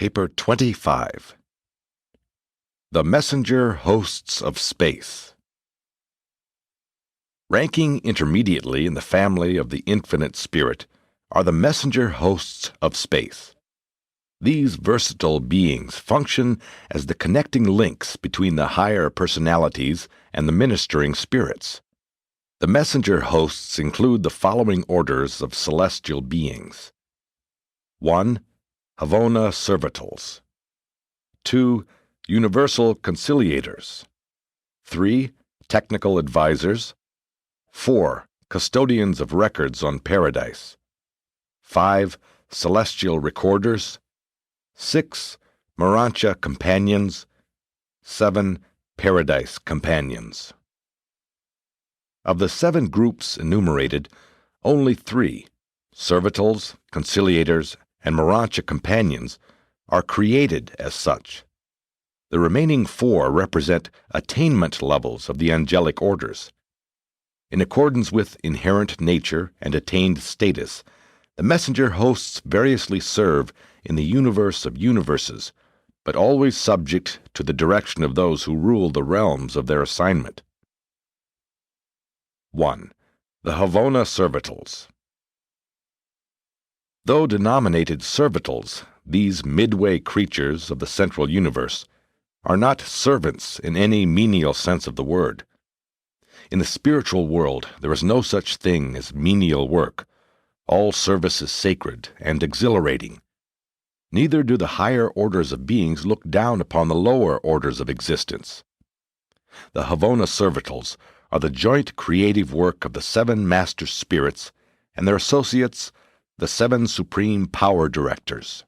Paper 25. The Messenger Hosts of Space. Ranking intermediately in the family of the infinite spirit are the messenger hosts of space. These versatile beings function as the connecting links between the higher personalities and the ministering spirits. The messenger hosts include the following orders of celestial beings. 1. Havona Servitals. 2. Universal Conciliators. 3. Technical Advisors. 4. Custodians of Records on Paradise. 5. Celestial Recorders. 6. Urantia Companions. 7. Paradise Companions. Of the 7 groups enumerated, only 3, Servitals, Conciliators, and Urantia Companions, are created as such. The remaining 4 represent attainment levels of the angelic orders. In accordance with inherent nature and attained status, the messenger hosts variously serve in the universe of universes, but always subject to the direction of those who rule the realms of their assignment. 1. The Havona Servitals. Though denominated servitals, these midway creatures of the central universe are not servants in any menial sense of the word. In the spiritual world, there is no such thing as menial work. All service is sacred and exhilarating. Neither do the higher orders of beings look down upon the lower orders of existence. The Havona Servitals are the joint creative work of the 7 master spirits and their associates, the 7 supreme power directors.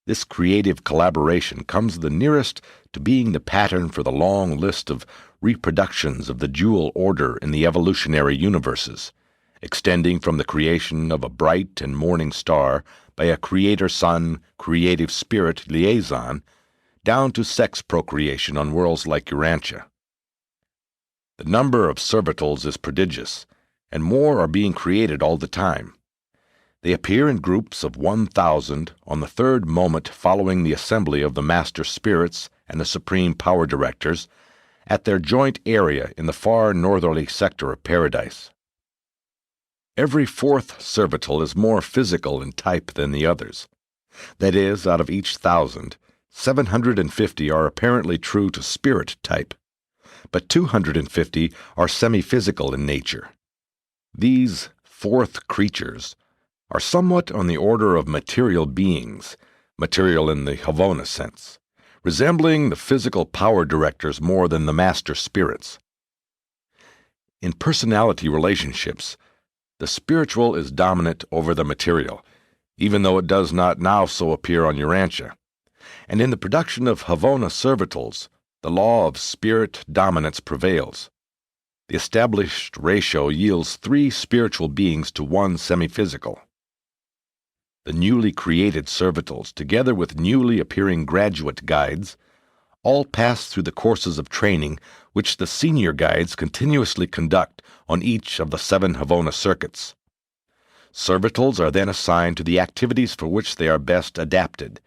This creative collaboration comes the nearest to being the pattern for the long list of reproductions of the dual order in the evolutionary universes, extending from the creation of a bright and morning star by a creator-son, creative spirit liaison, down to sex procreation on worlds like Urantia. The number of servitals is prodigious, and more are being created all the time. They appear in groups of 1,000 on the 3rd moment following the assembly of the master spirits and the supreme power directors at their joint area in the far northerly sector of Paradise. Every 4th servital is more physical in type than the others. That is, out of each 1,000, 750 are apparently true to spirit type, but 250 are semi-physical in nature. These 4th creatures are somewhat on the order of material beings, material in the Havona sense, resembling the physical power directors more than the master spirits. In personality relationships, the spiritual is dominant over the material, even though it does not now so appear on Urantia. And in the production of Havona Servitals, the law of spirit dominance prevails. The established ratio yields 3 spiritual beings to 1 semi-physical. The newly created servitals, together with newly appearing graduate guides, all pass through the courses of training which the senior guides continuously conduct on each of the 7 Havona circuits. Servitals are then assigned to the activities for which they are best adapted,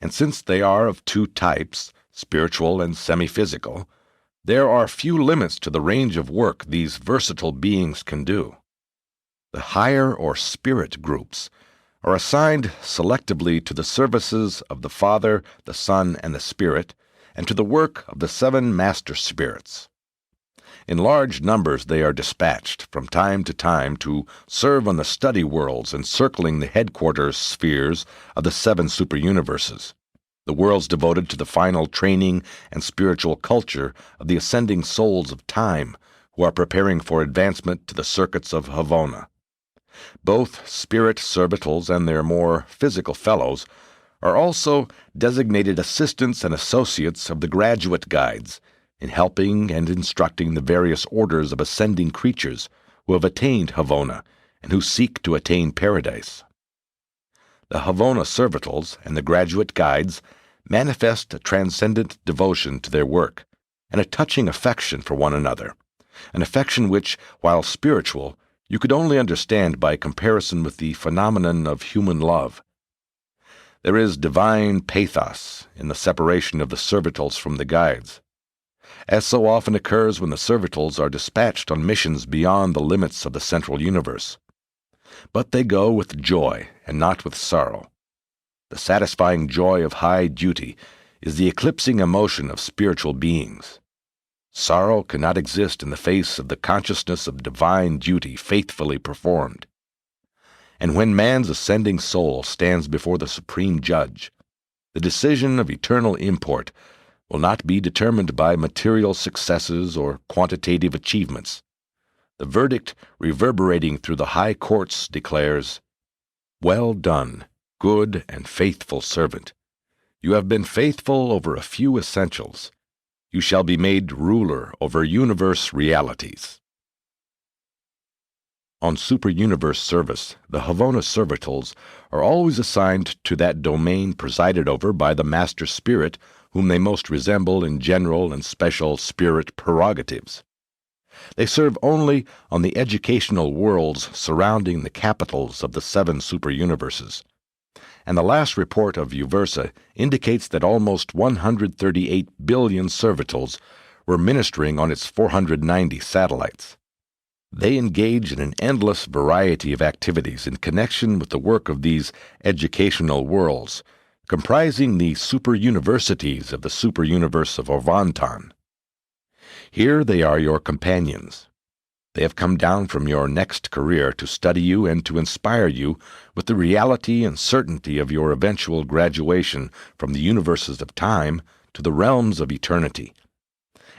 and since they are of 2 types, spiritual and semi-physical, there are few limits to the range of work these versatile beings can do. The higher or spirit groups are assigned selectively to the services of the Father, the Son, and the Spirit, and to the work of the 7 master spirits. In large numbers they are dispatched from time to time to serve on the study worlds encircling the headquarters spheres of the 7 superuniverses, the worlds devoted to the final training and spiritual culture of the ascending souls of time who are preparing for advancement to the circuits of Havona. Both spirit servitals and their more physical fellows are also designated assistants and associates of the graduate guides in helping and instructing the various orders of ascending creatures who have attained Havona and who seek to attain paradise. The Havona servitals and the graduate guides manifest a transcendent devotion to their work and a touching affection for one another, an affection which, while spiritual, you could only understand by comparison with the phenomenon of human love. There is divine pathos in the separation of the servitals from the guides, as so often occurs when the servitals are dispatched on missions beyond the limits of the central universe. But they go with joy and not with sorrow. The satisfying joy of high duty is the eclipsing emotion of spiritual beings. Sorrow cannot exist in the face of the consciousness of divine duty faithfully performed. And when man's ascending soul stands before the Supreme Judge, the decision of eternal import will not be determined by material successes or quantitative achievements. The verdict reverberating through the high courts declares, "Well done, good and faithful servant. You have been faithful over a few essentials. You shall be made ruler over universe realities." On super-universe service, the Havona servitals are always assigned to that domain presided over by the Master Spirit whom they most resemble in general and special spirit prerogatives. They serve only on the educational worlds surrounding the capitals of the 7 super-universes, and the last report of Uversa indicates that almost 138 billion servitals were ministering on its 490 satellites. They engage in an endless variety of activities in connection with the work of these educational worlds, comprising the super-universities of the super-universe of Ovantan. Here they are your companions. They have come down from your next career to study you and to inspire you with the reality and certainty of your eventual graduation from the universes of time to the realms of eternity.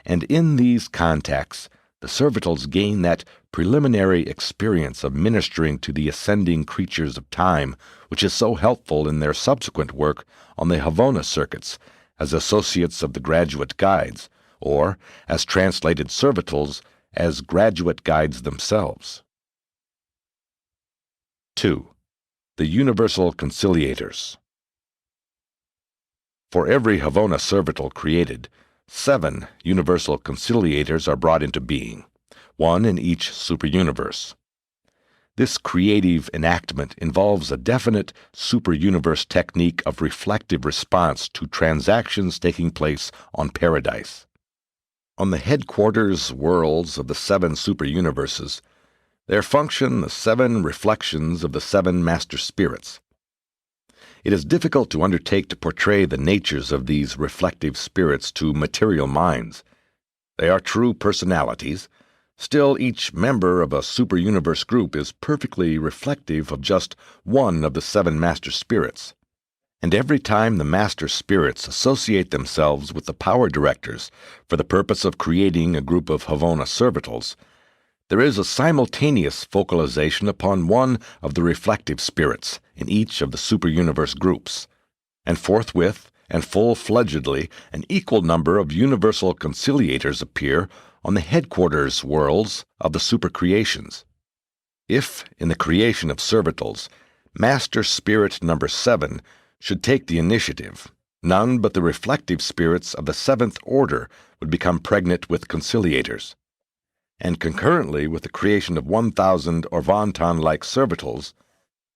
And in these contacts, the servitals gain that preliminary experience of ministering to the ascending creatures of time, which is so helpful in their subsequent work on the Havona circuits as associates of the graduate guides, or, as translated servitals, as graduate guides themselves. 2. The Universal Conciliators. For every Havona servital created, 7 universal conciliators are brought into being, 1 in each super-universe. This creative enactment involves a definite super-universe technique of reflective response to transactions taking place on Paradise. On the headquarters worlds of the 7 super-universes, there function the 7 reflections of the 7 master spirits. It is difficult to undertake to portray the natures of these reflective spirits to material minds. They are true personalities. Still, each member of a super-universe group is perfectly reflective of just one of the 7 master spirits. And every time the master spirits associate themselves with the power directors for the purpose of creating a group of Havona servitals, there is a simultaneous focalization upon one of the reflective spirits in each of the super-universe groups, and forthwith and full-fledgedly an equal number of universal conciliators appear on the headquarters worlds of the super-creations. If, in the creation of servitals, Master Spirit number 7 should take the initiative, none but the reflective spirits of the 7th order would become pregnant with conciliators. And concurrently with the creation of 1,000 Orvantan-like servitals,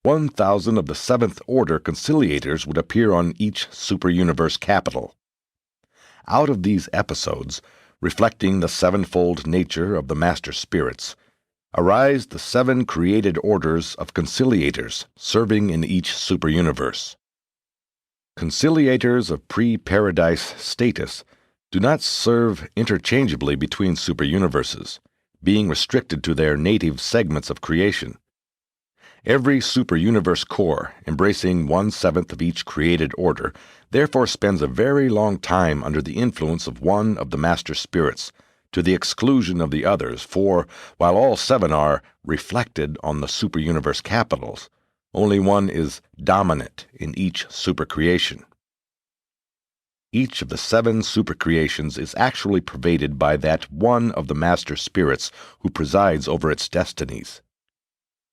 1,000 of the 7th order conciliators would appear on each super-universe capital. Out of these episodes, reflecting the 7-fold nature of the master spirits, arise the 7 created orders of conciliators serving in each super-universe. Conciliators of pre-paradise status do not serve interchangeably between super-universes, being restricted to their native segments of creation. Every super-universe core, embracing 1/7 of each created order, therefore spends a very long time under the influence of one of the master spirits, to the exclusion of the others, for, while all 7 are reflected on the super-universe capitals, only one is dominant in each super-creation. Each of the 7 super-creations is actually pervaded by that one of the master spirits who presides over its destinies.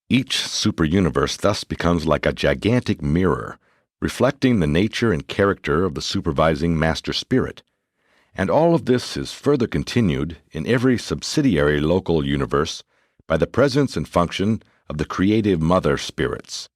Each super-universe thus becomes like a gigantic mirror, reflecting the nature and character of the supervising master spirit, and all of this is further continued in every subsidiary local universe by the presence and function of the creative mother spirits.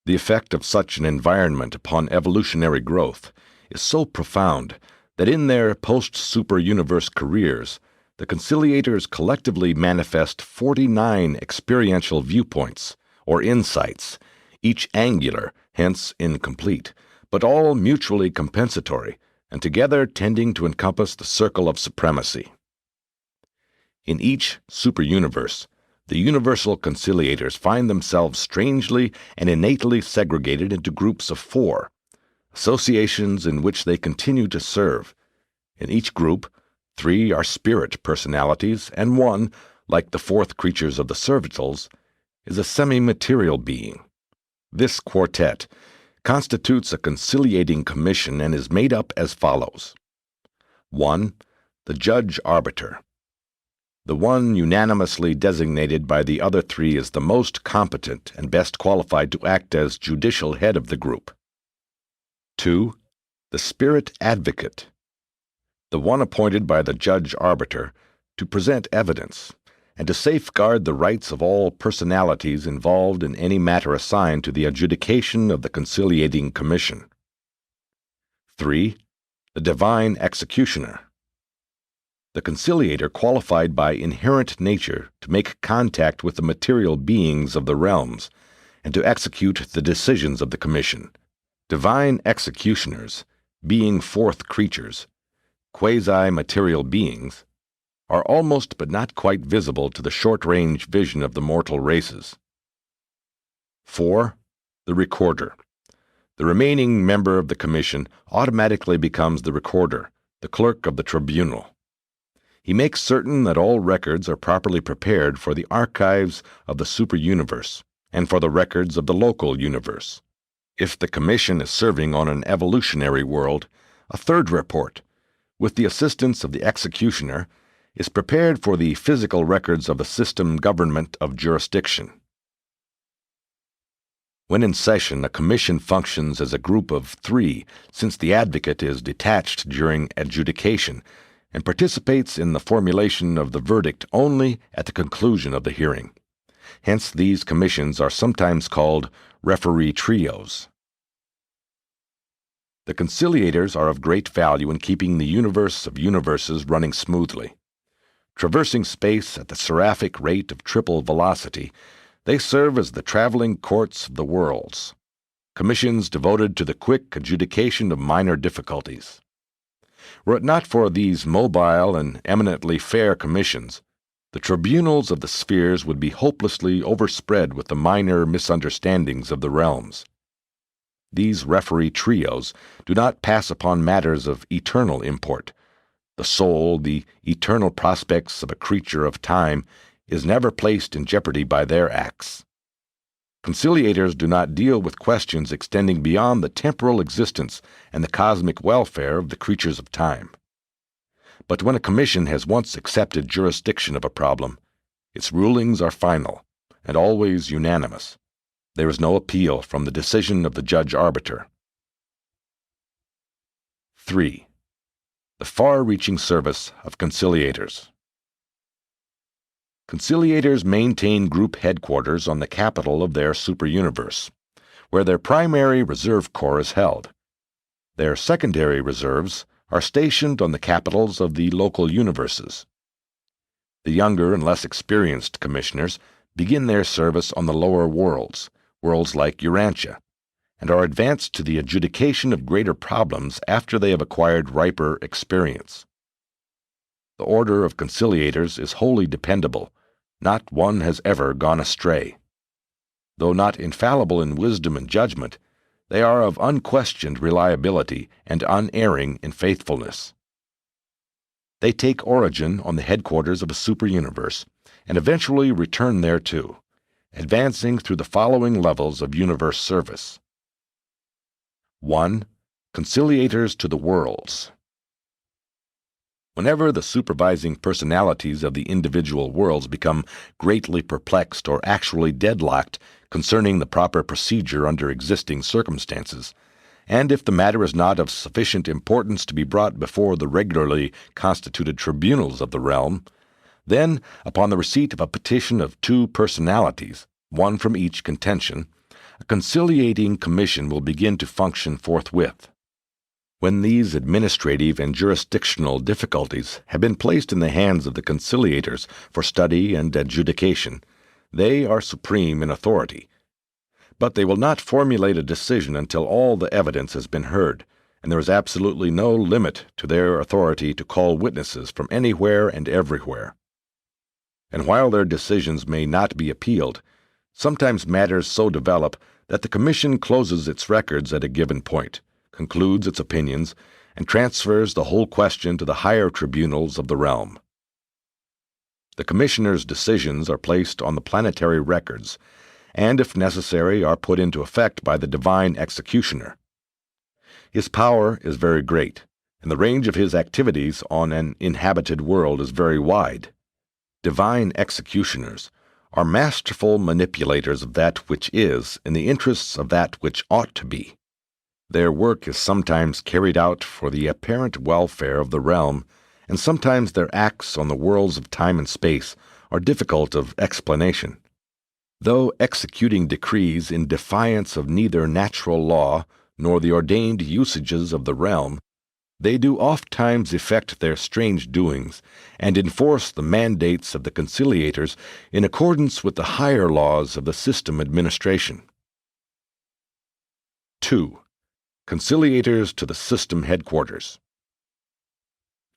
The effect of such an environment upon evolutionary growth is so profound that in their post-super-universe careers, the conciliators collectively manifest 49 experiential viewpoints, or insights, each angular, hence incomplete, but all mutually compensatory, and together tending to encompass the circle of supremacy. In each super-universe, the universal conciliators find themselves strangely and innately segregated into groups of 4, associations in which they continue to serve. In each group, 3 are spirit personalities, and 1, like the 4th creatures of the servitals, is a semi-material being. This quartet constitutes a conciliating commission and is made up as follows. 1. The judge-arbiter. The one unanimously designated by the other 3 is the most competent and best qualified to act as judicial head of the group. 2. The spirit advocate. The one appointed by the judge-arbiter to present evidence and to safeguard the rights of all personalities involved in any matter assigned to the adjudication of the conciliating commission. 3. The divine executioner. The conciliator qualified by inherent nature to make contact with the material beings of the realms and to execute the decisions of the commission. Divine executioners, being 4th creatures, quasi-material beings, are almost but not quite visible to the short-range vision of the mortal races. 4. The recorder. The remaining member of the commission automatically becomes the recorder, the clerk of the tribunal. He makes certain that all records are properly prepared for the archives of the super-universe and for the records of the local universe. If the commission is serving on an evolutionary world, a 3rd report, with the assistance of the executioner, is prepared for the physical records of the system government of jurisdiction. When in session, a commission functions as a group of 3, since the advocate is detached during adjudication and participates in the formulation of the verdict only at the conclusion of the hearing. Hence, these commissions are sometimes called referee trios. The conciliators are of great value in keeping the universe of universes running smoothly. Traversing space at the seraphic rate of triple velocity, they serve as the traveling courts of the worlds, commissions devoted to the quick adjudication of minor difficulties. Were it not for these mobile and eminently fair commissions, the tribunals of the spheres would be hopelessly overspread with the minor misunderstandings of the realms. These referee trios do not pass upon matters of eternal import. The soul, the eternal prospects of a creature of time, is never placed in jeopardy by their acts. Conciliators do not deal with questions extending beyond the temporal existence and the cosmic welfare of the creatures of time. But when a commission has once accepted jurisdiction of a problem, its rulings are final and always unanimous. There is no appeal from the decision of the judge-arbiter. 3. The far-reaching service of conciliators. Conciliators maintain group headquarters on the capital of their super-universe, where their primary reserve corps is held. Their secondary reserves are stationed on the capitals of the local universes. The younger and less experienced commissioners begin their service on the lower worlds like Urantia, and are advanced to the adjudication of greater problems after they have acquired riper experience. The order of conciliators is wholly dependable. Not one has ever gone astray. Though not infallible in wisdom and judgment, they are of unquestioned reliability and unerring in faithfulness. They take origin on the headquarters of a super-universe and eventually return thereto, advancing through the following levels of universe service. 1. Conciliators to the worlds. Whenever the supervising personalities of the individual worlds become greatly perplexed or actually deadlocked concerning the proper procedure under existing circumstances, and if the matter is not of sufficient importance to be brought before the regularly constituted tribunals of the realm, then, upon the receipt of a petition of 2 personalities, one from each contention, a conciliating commission will begin to function forthwith. When these administrative and jurisdictional difficulties have been placed in the hands of the conciliators for study and adjudication, they are supreme in authority. But they will not formulate a decision until all the evidence has been heard, and there is absolutely no limit to their authority to call witnesses from anywhere and everywhere. And while their decisions may not be appealed, sometimes matters so develop that the Commission closes its records at a given point, concludes its opinions, and transfers the whole question to the higher tribunals of the realm. The Commissioner's decisions are placed on the planetary records, and, if necessary, are put into effect by the divine executioner. His power is very great, and the range of his activities on an inhabited world is very wide. Divine executioners are masterful manipulators of that which is in the interests of that which ought to be. Their work is sometimes carried out for the apparent welfare of the realm, and sometimes their acts on the worlds of time and space are difficult of explanation. Though executing decrees in defiance of neither natural law nor the ordained usages of the realm, they do ofttimes effect their strange doings and enforce the mandates of the conciliators in accordance with the higher laws of the system administration. 2. Conciliators to the system headquarters.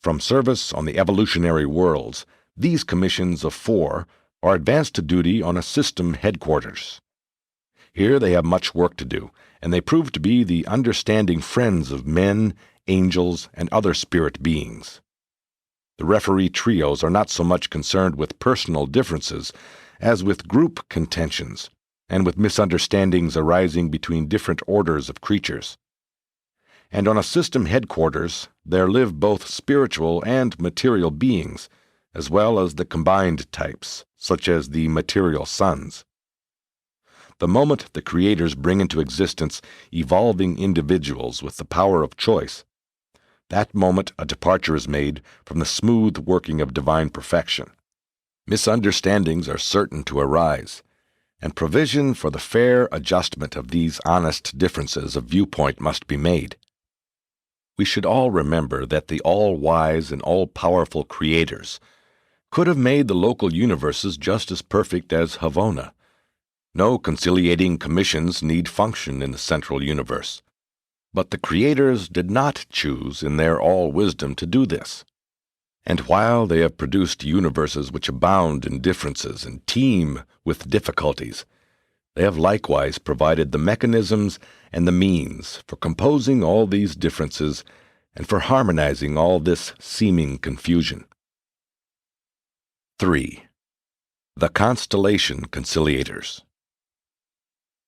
From service on the evolutionary worlds, these commissions of 4 are advanced to duty on a system headquarters. Here they have much work to do, and they prove to be the understanding friends of men, angels, and other spirit beings. The referee trios are not so much concerned with personal differences as with group contentions, and with misunderstandings arising between different orders of creatures. And on a system headquarters there live both spiritual and material beings, as well as the combined types, such as the material sons. The moment the creators bring into existence evolving individuals with the power of choice, that moment a departure is made from the smooth working of divine perfection. Misunderstandings are certain to arise, and provision for the fair adjustment of these honest differences of viewpoint must be made. We should all remember that the all-wise and all-powerful creators could have made the local universes just as perfect as Havona. No conciliating commissions need function in the central universe. But the creators did not choose in their all-wisdom to do this. And while they have produced universes which abound in differences and teem with difficulties, they have likewise provided the mechanisms and the means for composing all these differences and for harmonizing all this seeming confusion. 3. The Constellation Conciliators.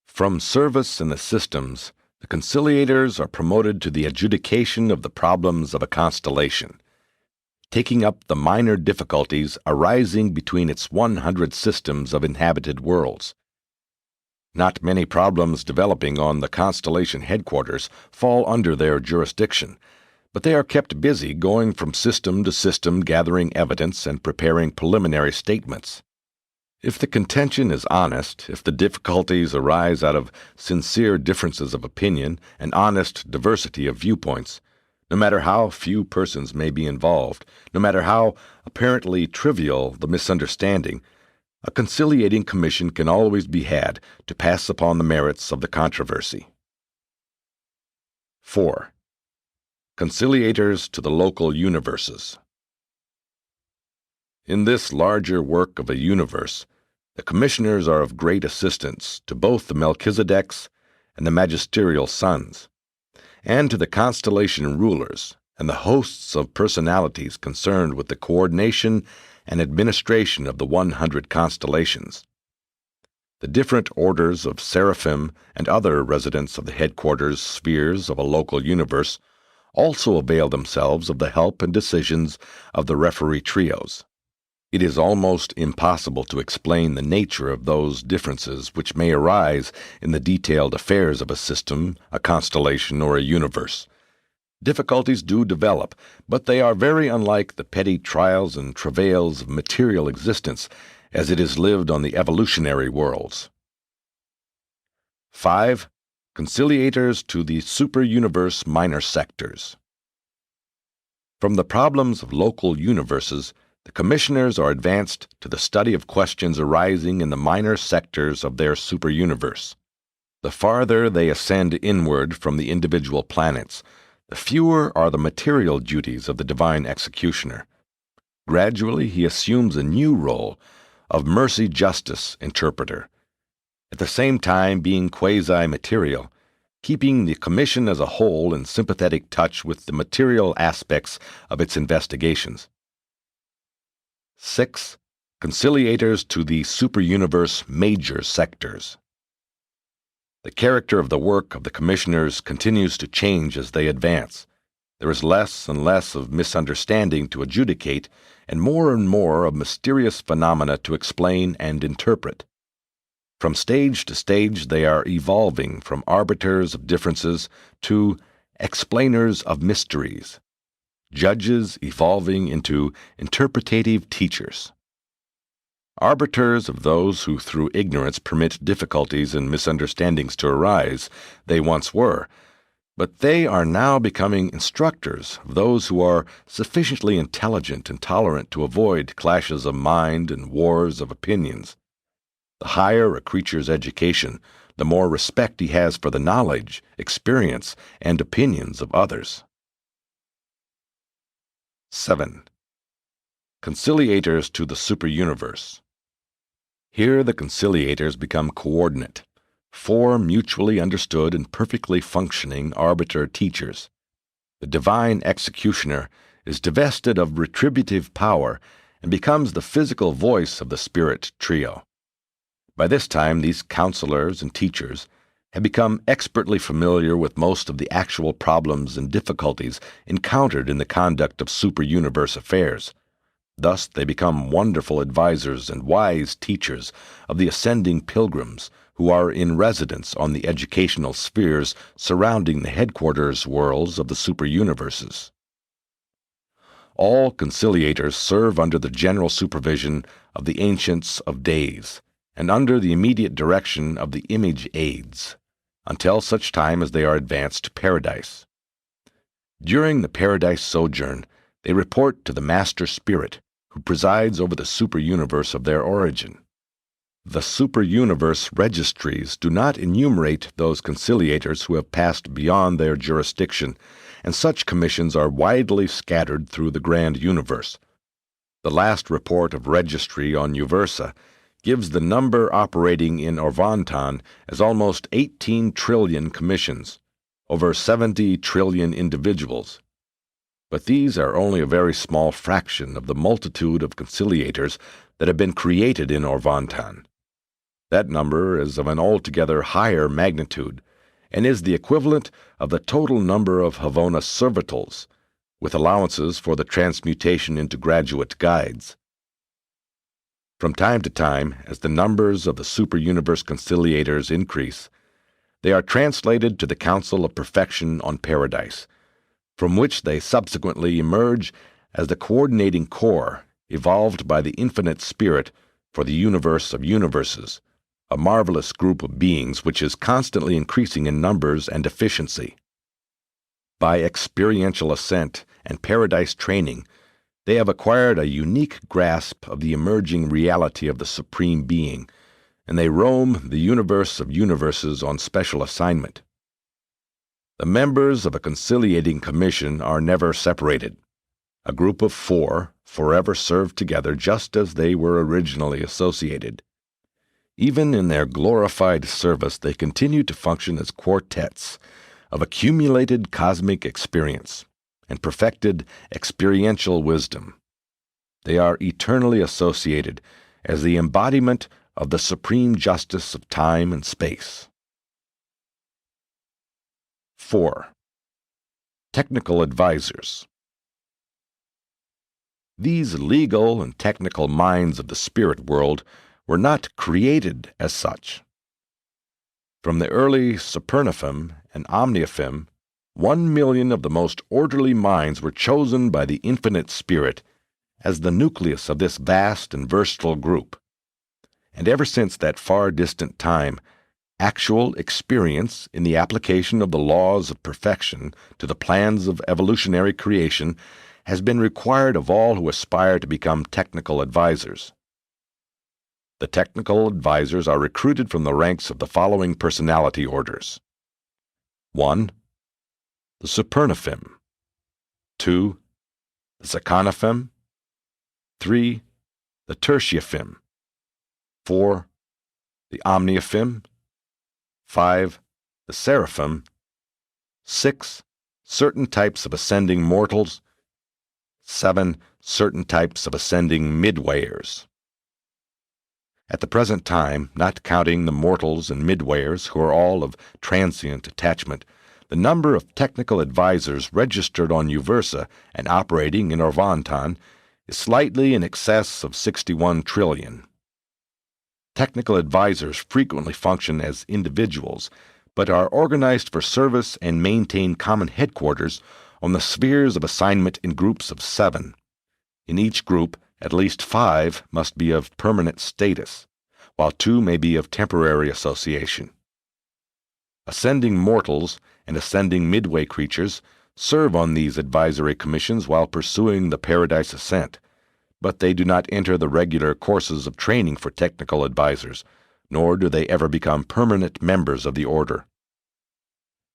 From service in the systems, the conciliators are promoted to the adjudication of the problems of a constellation, taking up the minor difficulties arising between its 100 systems of inhabited worlds. Not many problems developing on the constellation headquarters fall under their jurisdiction, but they are kept busy going from system to system gathering evidence and preparing preliminary statements. If the contention is honest, if the difficulties arise out of sincere differences of opinion and honest diversity of viewpoints, no matter how few persons may be involved, no matter how apparently trivial the misunderstanding, a conciliating commission can always be had to pass upon the merits of the controversy. 4. Conciliators to the local universes. In this larger work of a universe, the commissioners are of great assistance to both the Melchizedeks and the magisterial sons, and to the constellation rulers and the hosts of personalities concerned with the coordination and administration of the 100 constellations. The different orders of seraphim and other residents of the headquarters spheres of a local universe also avail themselves of the help and decisions of the referee trios. It is almost impossible to explain the nature of those differences which may arise in the detailed affairs of a system, a constellation, or a universe. Difficulties do develop, but they are very unlike the petty trials and travails of material existence as it is lived on the evolutionary worlds. 5. Conciliators to the superuniverse minor sectors. From the problems of local universes, the commissioners are advanced to the study of questions arising in the minor sectors of their superuniverse. The farther they ascend inward from the individual planets, the fewer are the material duties of the divine executioner. Gradually he assumes a new role of mercy-justice interpreter, at the same time being quasi-material, keeping the commission as a whole in sympathetic touch with the material aspects of its investigations. 6. Conciliators to the superuniverse major sectors. The character of the work of the commissioners continues to change as they advance. There is less and less of misunderstanding to adjudicate, and more of mysterious phenomena to explain and interpret. From stage to stage they are evolving from arbiters of differences to explainers of mysteries, judges evolving into interpretative teachers. Arbiters of those who through ignorance permit difficulties and misunderstandings to arise, they once were, but they are now becoming instructors of those who are sufficiently intelligent and tolerant to avoid clashes of mind and wars of opinions. The higher a creature's education, the more respect he has for the knowledge, experience, and opinions of others. 7. Conciliators to the superuniverse. Here the conciliators become coordinate, 4 mutually understood and perfectly functioning arbiter-teachers. The divine executioner is divested of retributive power and becomes the physical voice of the spirit trio. By this time, these counselors and teachers have become expertly familiar with most of the actual problems and difficulties encountered in the conduct of superuniverse affairs. Thus they become wonderful advisors and wise teachers of the ascending pilgrims who are in residence on the educational spheres surrounding the headquarters worlds of the superuniverses. All conciliators serve under the general supervision of the Ancients of Days, and under the immediate direction of the image aids, until such time as they are advanced to paradise. During the paradise sojourn, they report to the Master Spirit, who presides over the superuniverse of their origin. The superuniverse registries do not enumerate those conciliators who have passed beyond their jurisdiction, and such commissions are widely scattered through the grand universe. The last report of registry on Uversa gives the number operating in Orvantan as almost 18 trillion commissions, over 70 trillion individuals. But these are only a very small fraction of the multitude of conciliators that have been created in Orvantan. That number is of an altogether higher magnitude, and is the equivalent of the total number of Havona servitals, with allowances for the transmutation into graduate guides. From time to time, as the numbers of the superuniverse conciliators increase, they are translated to the Council of Perfection on Paradise, from which they subsequently emerge as the coordinating core evolved by the infinite spirit for the universe of universes, a marvelous group of beings which is constantly increasing in numbers and efficiency. By experiential ascent and paradise training, they have acquired a unique grasp of the emerging reality of the Supreme Being, and they roam the universe of universes on special assignment. The members of a conciliating commission are never separated. A group of 4 forever serve together just as they were originally associated. Even in their glorified service, they continue to function as quartets of accumulated cosmic experience and perfected experiential wisdom. They are eternally associated as the embodiment of the supreme justice of time and space. 4. Technical advisors. These legal and technical minds of the spirit world were not created as such. From the early Superuniverses and Omniverses, 1 million of the most orderly minds were chosen by the infinite spirit as the nucleus of this vast and versatile group. And ever since that far distant time, Actual experience in the application of the laws of perfection to the plans of evolutionary creation has been required of all who aspire to become technical advisors. The technical advisors are recruited from the ranks of the following personality orders. 1. The Superuniverses. 2. The Seconiverses. 3. The Tertiariverses. 4. The Omniverses. 5. The Seraphim. 6. Certain types of ascending mortals. 7. Certain types of ascending midwayers. At the present time, not counting the mortals and midwayers who are all of transient attachment, the number of technical advisors registered on Uversa and operating in Orvantan is slightly in excess of 61 trillion. Technical advisors frequently function as individuals, but are organized for service and maintain common headquarters on the spheres of assignment in groups of 7. In each group, at least 5 must be of permanent status, while 2 may be of temporary association. Ascending mortals and ascending midway creatures serve on these advisory commissions while pursuing the Paradise Ascent, but they do not enter the regular courses of training for technical advisors, nor do they ever become permanent members of the order.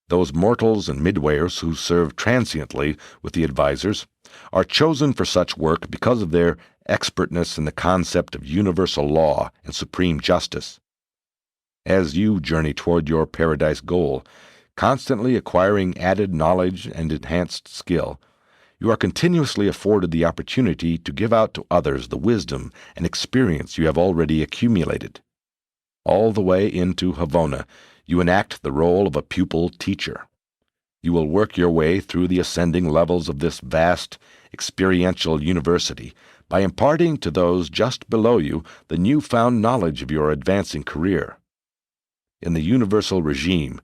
Those mortals and midwayers who serve transiently with the advisors are chosen for such work because of their expertness in the concept of universal law and supreme justice. As you journey toward your paradise goal, constantly acquiring added knowledge and enhanced skill, you are continuously afforded the opportunity to give out to others the wisdom and experience you have already accumulated. All the way into Havona, you enact the role of a pupil teacher. You will work your way through the ascending levels of this vast, experiential university by imparting to those just below you the newfound knowledge of your advancing career. In the universal regime,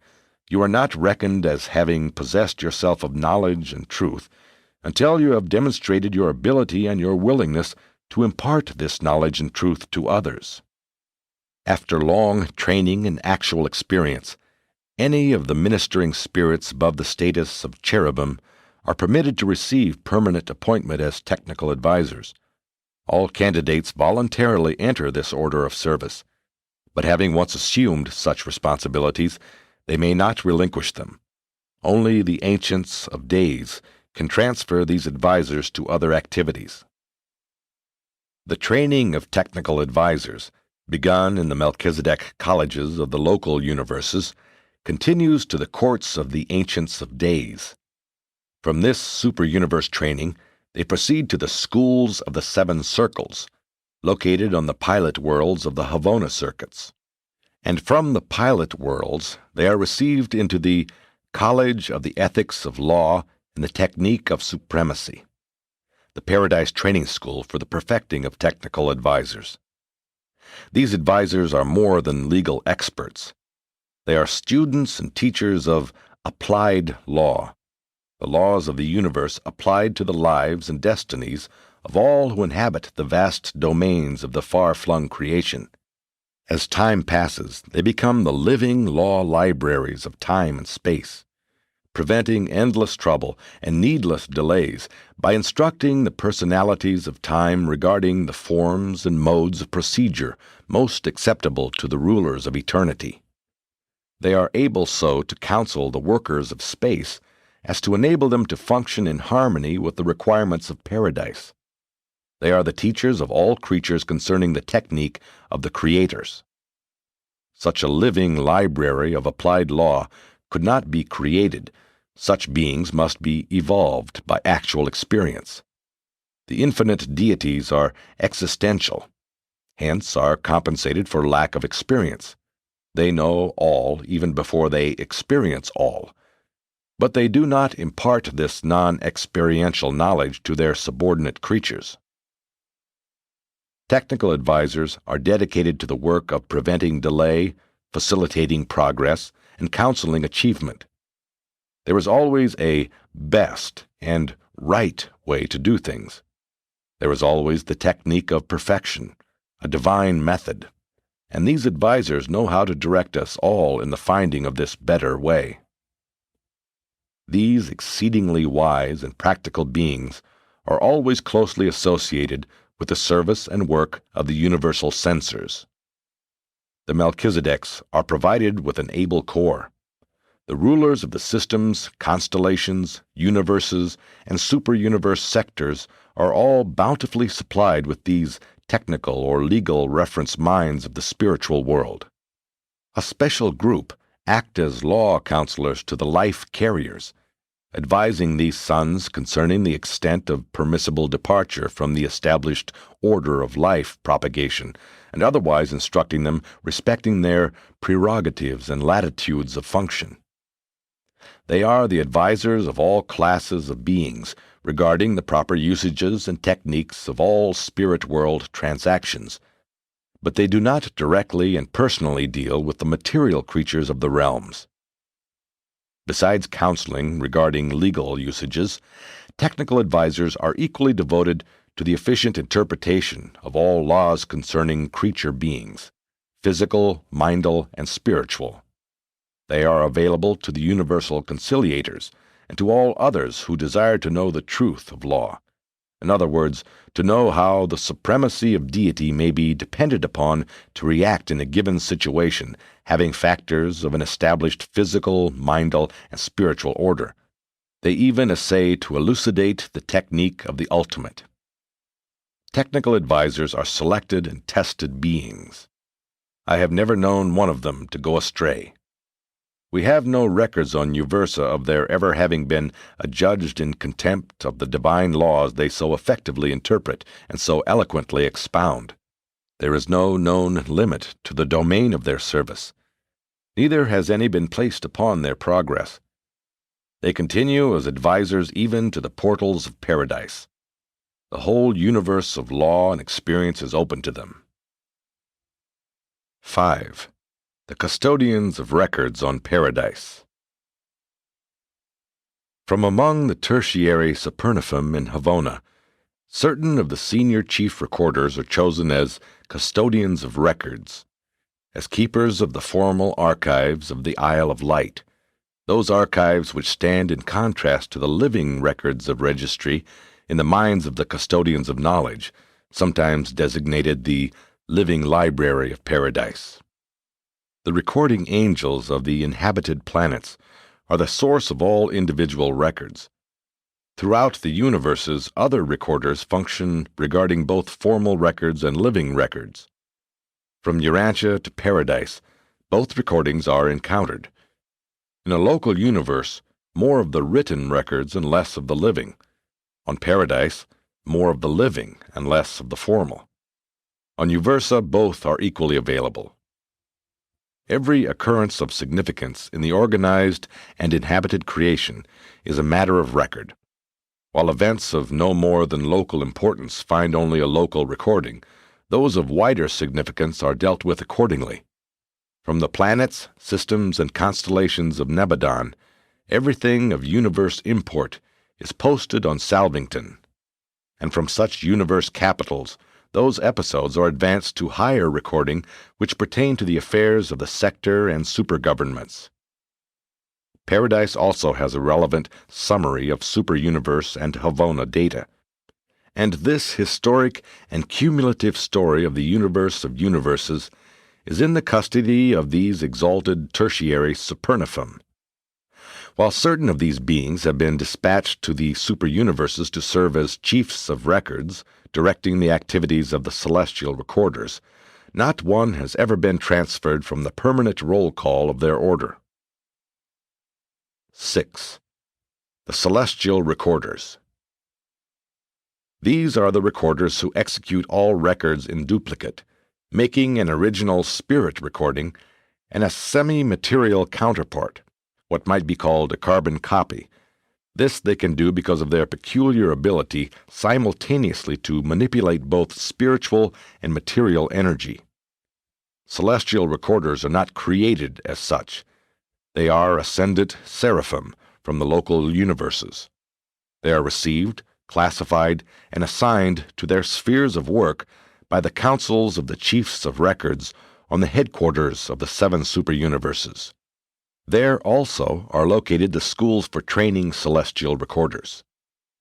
you are not reckoned as having possessed yourself of knowledge and truth until you have demonstrated your ability and your willingness to impart this knowledge and truth to others. After long training and actual experience, any of the ministering spirits above the status of cherubim are permitted to receive permanent appointment as technical advisors. All candidates voluntarily enter this order of service, but having once assumed such responsibilities, they may not relinquish them. Only the Ancients of Days can transfer these advisors to other activities. The training of technical advisors, begun in the Melchizedek colleges of the local universes, continues to the courts of the Ancients of Days. From this super-universe training, they proceed to the schools of the 7 circles, located on the pilot worlds of the Havona circuits. And from the pilot worlds, they are received into the College of the Ethics of Law and the Technique of Supremacy, the Paradise Training School for the perfecting of technical advisors. These advisors are more than legal experts. They are students and teachers of applied law, the laws of the universe applied to the lives and destinies of all who inhabit the vast domains of the far-flung creation. As time passes, they become the living law libraries of time and space, preventing endless trouble and needless delays by instructing the personalities of time regarding the forms and modes of procedure most acceptable to the rulers of eternity. They are able so to counsel the workers of space as to enable them to function in harmony with the requirements of paradise. They are the teachers of all creatures concerning the technique of the creators. Such a living library of applied law could not be created. Such beings must be evolved by actual experience. The infinite deities are existential, hence are compensated for lack of experience. They know all even before they experience all, but they do not impart this non-experiential knowledge to their subordinate creatures. Technical advisors are dedicated to the work of preventing delay, facilitating progress, and counseling achievement. There is always a best and right way to do things. There is always the technique of perfection, a divine method. and these advisors know how to direct us all in the finding of this better way. These exceedingly wise and practical beings are always closely associated with the service and work of the universal censors. The Melchizedeks are provided with an able corps. The rulers of the systems, constellations, universes, and superuniverse sectors are all bountifully supplied with these technical or legal reference minds of the spiritual world. A special group act as law counselors to the life carriers, advising these sons concerning the extent of permissible departure from the established order of life propagation, and otherwise instructing them respecting their prerogatives and latitudes of function. They are the advisors of all classes of beings regarding the proper usages and techniques of all spirit world transactions, but they do not directly and personally deal with the material creatures of the realms. Besides counseling regarding legal usages, technical advisors are equally devoted to the efficient interpretation of all laws concerning creature beings, physical, mindal, and spiritual. They are available to the universal conciliators and to all others who desire to know the truth of law. In other words, to know how the supremacy of deity may be depended upon to react in a given situation, having factors of an established physical, mindal, and spiritual order. They even essay to elucidate the technique of the ultimate. Technical advisors are selected and tested beings. I have never known one of them to go astray. We have no records on Uversa of their ever having been adjudged in contempt of the divine laws they so effectively interpret and so eloquently expound. There is no known limit to the domain of their service. Neither has any been placed upon their progress. They continue as advisors even to the portals of paradise. The whole universe of law and experience is open to them. 5. The custodians of records on paradise. From among the tertiary Supernifum in Havona, certain of the senior chief recorders are chosen as custodians of records, as keepers of the formal archives of the Isle of Light, those archives which stand in contrast to the living records of registry in the minds of the custodians of knowledge, sometimes designated the living library of paradise. The recording angels of the inhabited planets are the source of all individual records. Throughout the universes, other recorders function regarding both formal records and living records. From Urantia to paradise, both recordings are encountered. In a local universe, more of the written records and less of the living. On paradise, more of the living and less of the formal. On Uversa, both are equally available. Every occurrence of significance in the organized and inhabited creation is a matter of record. While events of no more than local importance find only a local recording, those of wider significance are dealt with accordingly. From the planets, systems, and constellations of Nebadon, everything of universe import is posted on Salvington, and from such universe capitals, those episodes are advanced to higher recording which pertain to the affairs of the sector and supergovernments. Paradise also has a relevant summary of superuniverse and Havona data, and this historic and cumulative story of the universe of universes is in the custody of these exalted tertiary Supernifum. While certain of these beings have been dispatched to the superuniverses to serve as chiefs of records, directing the activities of the celestial recorders, not one has ever been transferred from the permanent roll call of their order. 6. The celestial recorders. These are the recorders who execute all records in duplicate, making an original spirit recording and a semi-material counterpart, what might be called a carbon copy. This they can do because of their peculiar ability simultaneously to manipulate both spiritual and material energy. Celestial recorders are not created as such. They are ascendant seraphim from the local universes. They are received, classified, and assigned to their spheres of work by the councils of the chiefs of records on the headquarters of the 7 Superuniverses. There also are located the schools for training celestial recorders.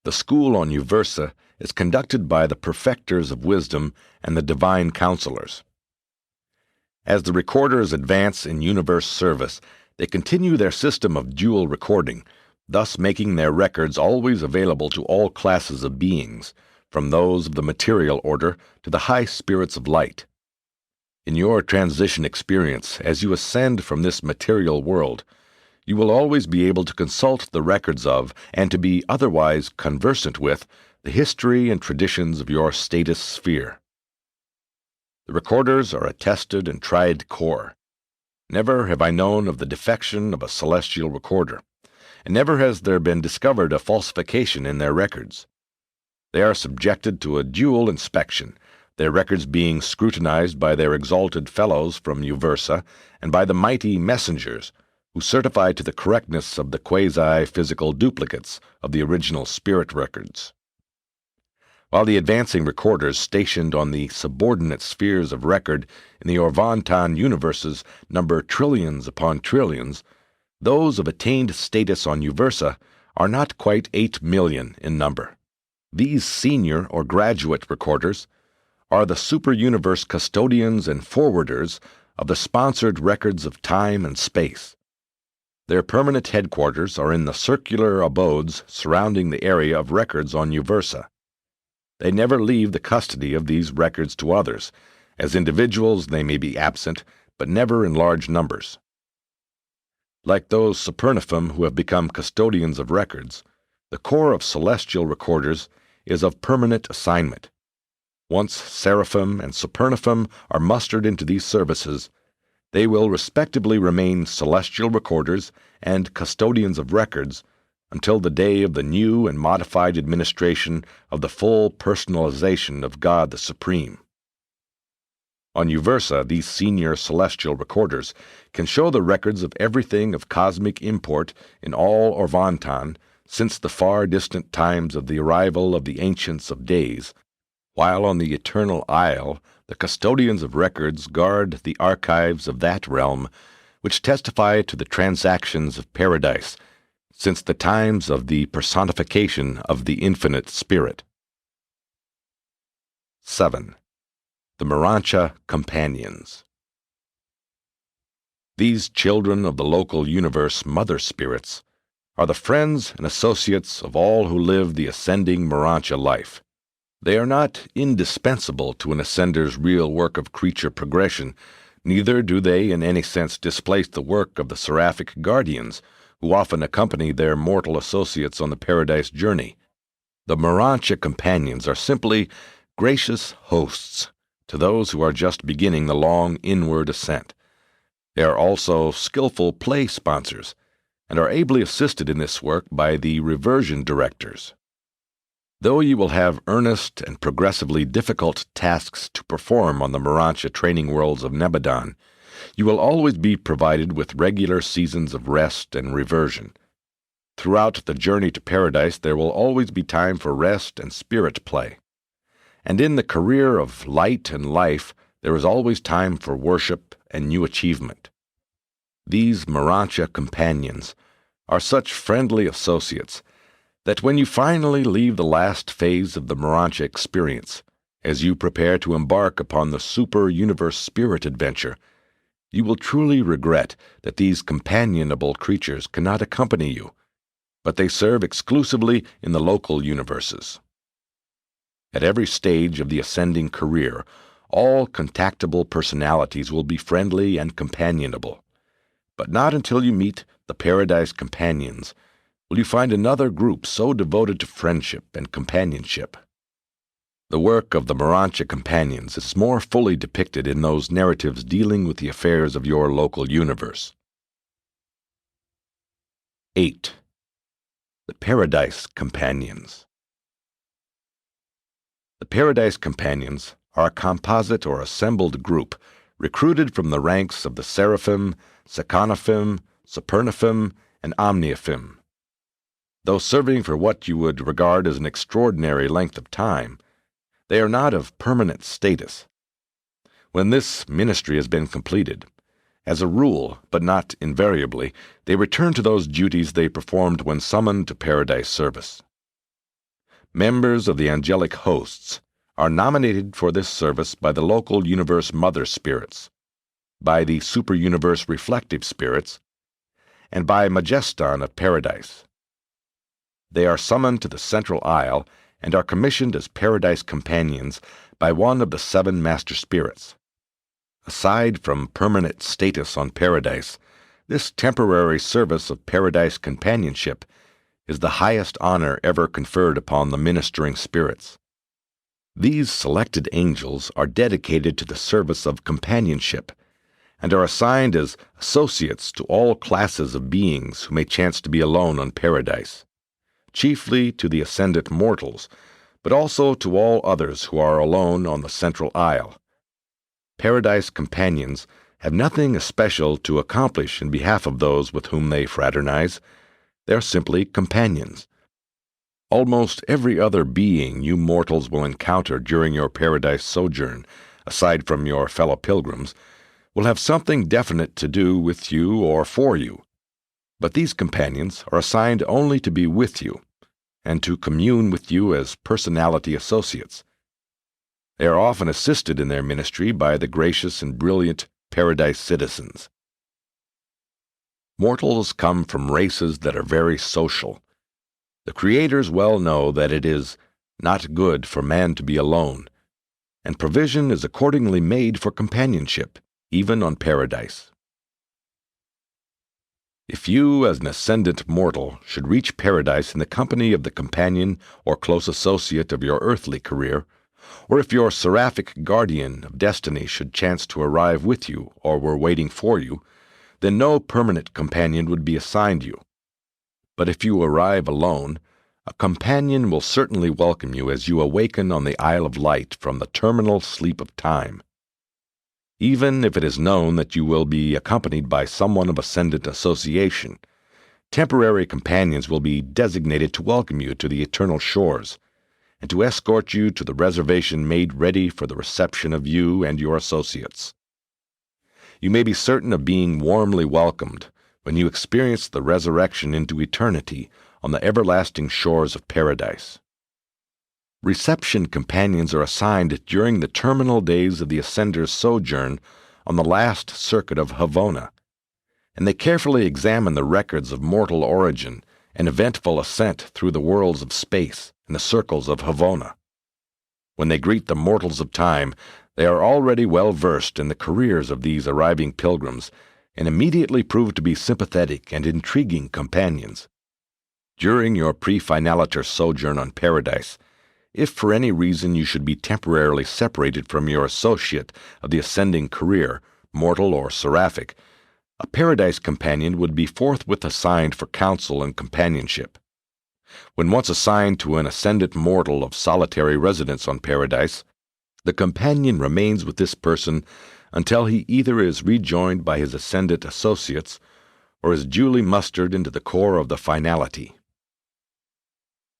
The school on Uversa is conducted by the perfecters of wisdom and the divine counselors. As the recorders advance in universe service, they continue their system of dual recording, thus making their records always available to all classes of beings, from those of the material order to the high spirits of light. In your transition experience, as you ascend from this material world, you will always be able to consult the records of, and to be otherwise conversant with, the history and traditions of your status sphere. The recorders are a tested and tried core. Never have I known of the defection of a celestial recorder, and never has there been discovered a falsification in their records. They are subjected to a dual inspection, their records being scrutinized by their exalted fellows from Uversa and by the mighty messengers, who certify to the correctness of the quasi-physical duplicates of the original spirit records. While the advancing recorders stationed on the subordinate spheres of record in the Urantia universes number trillions upon trillions, those of attained status on Uversa are not quite 8 million in number. These senior or graduate recorders are the super-universe custodians and forwarders of the sponsored records of time and space. Their permanent headquarters are in the circular abodes surrounding the area of records on Uversa. They never leave the custody of these records to others. As individuals they may be absent, but never in large numbers. Like those Supernifum who have become custodians of records, the corps of celestial recorders is of permanent assignment. Once Seraphim and Supernifum are mustered into these services, they will respectively remain celestial recorders and custodians of records until the day of the new and modified administration of the full personalization of God the Supreme. On Uversa, these senior celestial recorders can show the records of everything of cosmic import in all Urantia since the far distant times of the arrival of the Ancients of Days, while on the Eternal Isle the custodians of records guard the archives of that realm which testify to the transactions of paradise since the times of the personification of the infinite spirit. 7. The Urantia Companions. These children of the local universe mother spirits are the friends and associates of all who live the ascending Urantia life. They are not indispensable to an ascender's real work of creature progression, neither do they in any sense displace the work of the seraphic guardians, who often accompany their mortal associates on the paradise journey. The Urantia companions are simply gracious hosts to those who are just beginning the long inward ascent. They are also skillful play sponsors, and are ably assisted in this work by the reversion directors. Though you will have earnest and progressively difficult tasks to perform on the Urantia training worlds of Nebadon, you will always be provided with regular seasons of rest and reversion. Throughout the journey to paradise there will always be time for rest and spirit play. And in the career of light and life there is always time for worship and new achievement. These Urantia companions are such friendly associates that when you finally leave the last phase of the Urantia experience, as you prepare to embark upon the super-universe spirit adventure, you will truly regret that these companionable creatures cannot accompany you, but they serve exclusively in the local universes. At every stage of the ascending career, all contactable personalities will be friendly and companionable, but not until you meet the Paradise Companions will you find another group so devoted to friendship and companionship. The work of the Urantia Companions is more fully depicted in those narratives dealing with the affairs of your local universe. 8. The Paradise Companions. The Paradise Companions are a composite or assembled group recruited from the ranks of the Seraphim, Seconifim, Supernifim, and Omnifim. Though serving for what you would regard as an extraordinary length of time, they are not of permanent status. When this ministry has been completed, as a rule, but not invariably, they return to those duties they performed when summoned to paradise service. Members of the angelic hosts are nominated for this service by the local universe mother spirits, by the superuniverse reflective spirits, and by Majeston of paradise. They are summoned to the central aisle and are commissioned as paradise companions by one of the 7 master spirits. Aside from permanent status on paradise, this temporary service of paradise companionship is the highest honor ever conferred upon the ministering spirits. These selected angels are dedicated to the service of companionship and are assigned as associates to all classes of beings who may chance to be alone on paradise, chiefly to the ascendant mortals, but also to all others who are alone on the central aisle. Paradise companions have nothing especial to accomplish in behalf of those with whom they fraternize. They are simply companions. Almost every other being you mortals will encounter during your paradise sojourn, aside from your fellow pilgrims, will have something definite to do with you or for you. But these companions are assigned only to be with you, and to commune with you as personality associates. They are often assisted in their ministry by the gracious and brilliant paradise citizens. Mortals come from races that are very social. The creators well know that it is not good for man to be alone, and provision is accordingly made for companionship, even on paradise. If you, as an ascendant mortal, should reach paradise in the company of the companion or close associate of your earthly career, or if your seraphic guardian of destiny should chance to arrive with you or were waiting for you, then no permanent companion would be assigned you. But if you arrive alone, a companion will certainly welcome you as you awaken on the Isle of Light from the terminal sleep of time. Even if it is known that you will be accompanied by someone of ascendant association, temporary companions will be designated to welcome you to the eternal shores, and to escort you to the reservation made ready for the reception of you and your associates. You may be certain of being warmly welcomed when you experience the resurrection into eternity on the everlasting shores of paradise. Reception companions are assigned during the terminal days of the ascender's sojourn on the last circuit of Havona, and they carefully examine the records of mortal origin and eventful ascent through the worlds of space and the circles of Havona. When they greet the mortals of time, they are already well versed in the careers of these arriving pilgrims, and immediately prove to be sympathetic and intriguing companions. During your pre-finaliter sojourn on paradise, if for any reason you should be temporarily separated from your associate of the ascending career, mortal or seraphic, a paradise companion would be forthwith assigned for counsel and companionship. When once assigned to an ascendant mortal of solitary residence on paradise, the companion remains with this person until he either is rejoined by his ascendant associates or is duly mustered into the corps of the finality.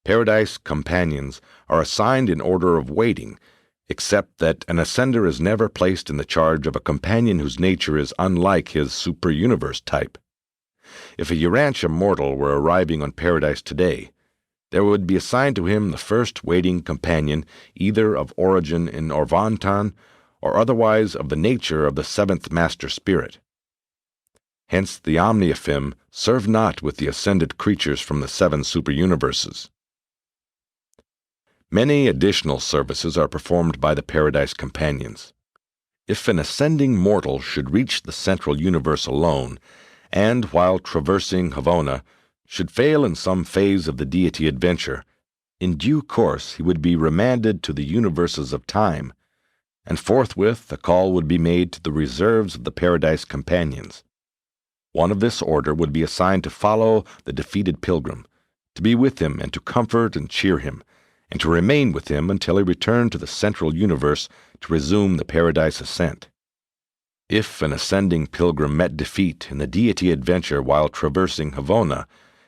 Paradise companions are assigned in order of waiting, except that an ascender is never placed in the charge of a companion whose nature is unlike his superuniverse type. If a Urantia mortal were arriving on paradise today, there would be assigned to him the first waiting companion either of origin in Orvantan or otherwise of the nature of the 7th master spirit. Hence the Omniaphim serve not with the ascended creatures from the 7 superuniverses. Many additional services are performed by the paradise companions. If an ascending mortal should reach the central universe alone, and while traversing Havona, should fail in some phase of the deity adventure, in due course he would be remanded to the universes of time, and forthwith a call would be made to the reserves of the paradise companions. One of this order would be assigned to follow the defeated pilgrim, to be with him and to comfort and cheer him, and to remain with him until he returned to the central universe to resume the paradise ascent. If an ascending pilgrim met defeat in the deity adventure while traversing Havona,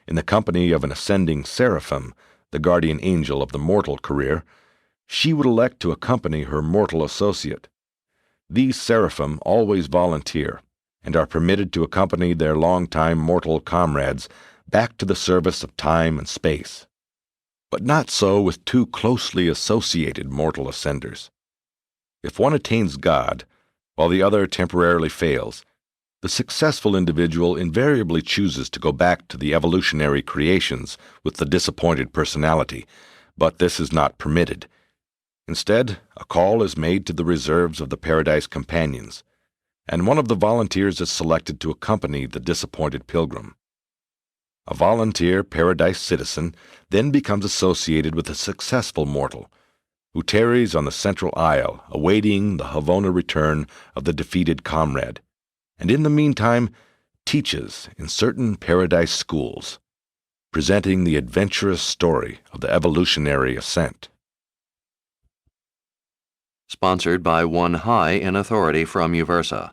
in the company of an ascending seraphim, the guardian angel of the mortal career, she would elect to accompany her mortal associate. These seraphim always volunteer and are permitted to accompany their longtime mortal comrades back to the service of time and space. But not so with too closely associated mortal ascenders. If one attains God, while the other temporarily fails, the successful individual invariably chooses to go back to the evolutionary creations with the disappointed personality, but this is not permitted. Instead, a call is made to the reserves of the Paradise Companions, and one of the volunteers is selected to accompany the disappointed pilgrim. A volunteer Paradise citizen then becomes associated with a successful mortal, who tarries on the central aisle awaiting the Havona return of the defeated comrade, and in the meantime teaches in certain Paradise schools, presenting the adventurous story of the evolutionary ascent. Sponsored by One High in Authority from Uversa.